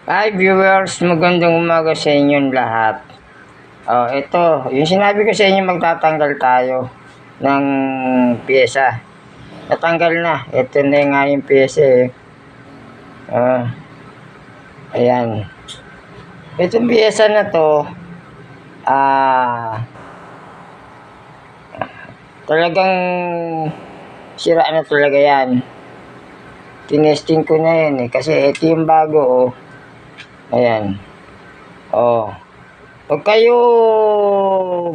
Hi viewers, magandang umaga sa inyong lahat. Ito, yung sinabi ko sa inyo magtatanggal tayo ng pyesa. Natanggal na, ito na nga yung pyesa eh. Ayan. Itong pyesa na to, talagang sira na talaga yan. Tinesting ko na yan eh, kasi ito yung bago oh. Ayan. Pag kayo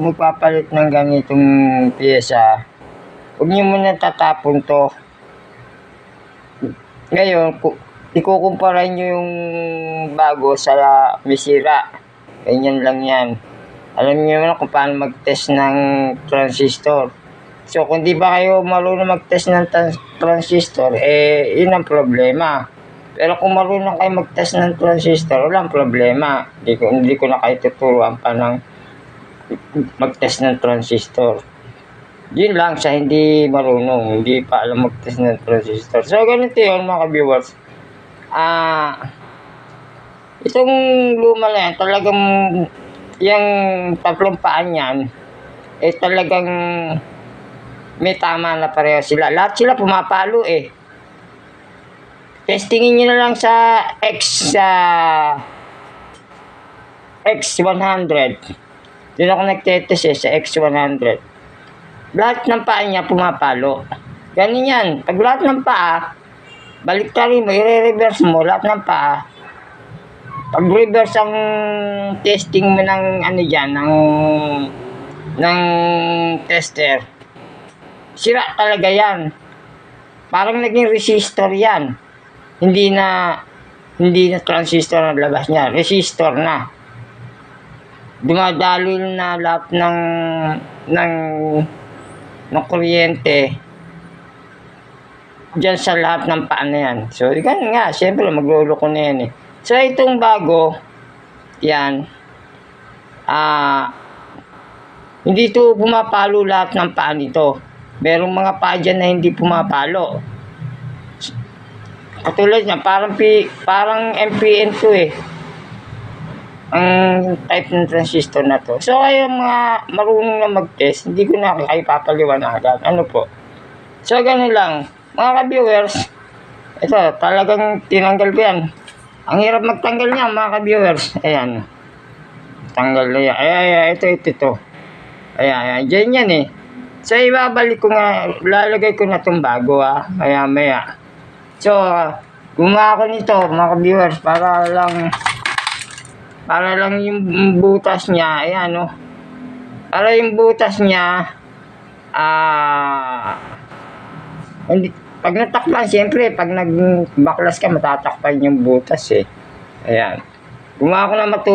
magpapalit ng ganitong pyesa, huwag nyo muna tatapon to. Ngayon, ikukumpara nyo yung bago sa may sira. Ganyan lang yan. Alam nyo naman kung paano mag-test ng transistor. So, kung di ba kayo marunong mag-test ng transistor, yun ang problema. Pero kung marunong kayo mag-test ng transistor, walang problema. Hindi ko na kayo tuturuan pa ng mag-test ng transistor. Yun lang sa hindi marunong, hindi pa alam mag-test ng transistor. So, ganito yun mga ka-viewers. Itong luma na yan, talagang yung tatlong paan yan, talagang may tama na pareho sila. Lahat sila pumapalo eh. Testingin nyo na lang sa X100. Doon ako nagtetest sa X100. Lahat ng paa niya pumapalo. Ganun yan. Pag lahat ng paa, baliktarin mo, i-reverse mo lahat ng paa. Pag reverse ang testing mo ng ng tester, sira talaga yan. Parang naging resistor yan. Hindi na transistor na labas niya, resistor na. Dumadaloy na lahat ng kuryente diyan sa lahat ng paa na yan. So, ganun nga, siyempre magluloko na yan eh. So, itong bago, yan, hindi ito pumapalo lahat ng paa nito. Merong mga paa dyan na hindi pumapalo. Katulad niya, parang MPN2 eh. Ang type ng transistor na to. So, kayo mga marunong na mag-test, hindi ko na kayo papaliwanagan. Ano po? So, ganun lang. Mga ka-viewers, ito, talagang tinanggal ko yan. Ang hirap magtanggal niya, mga ka-viewers. Ayan. Tanggal na yan. Ayan, ito. Ayan, dyan yan eh. So, ibabalik ko nga, lalagay ko na itong bago maya. So, gumawa ko nito, mga ka-viewers, para lang yung butas niya, ayan o. Para yung butas niya, pag natakpan, siyempre, pag nagbaklas ka, matatakpan yung butas eh. Ayan. Gumawa ko na matulis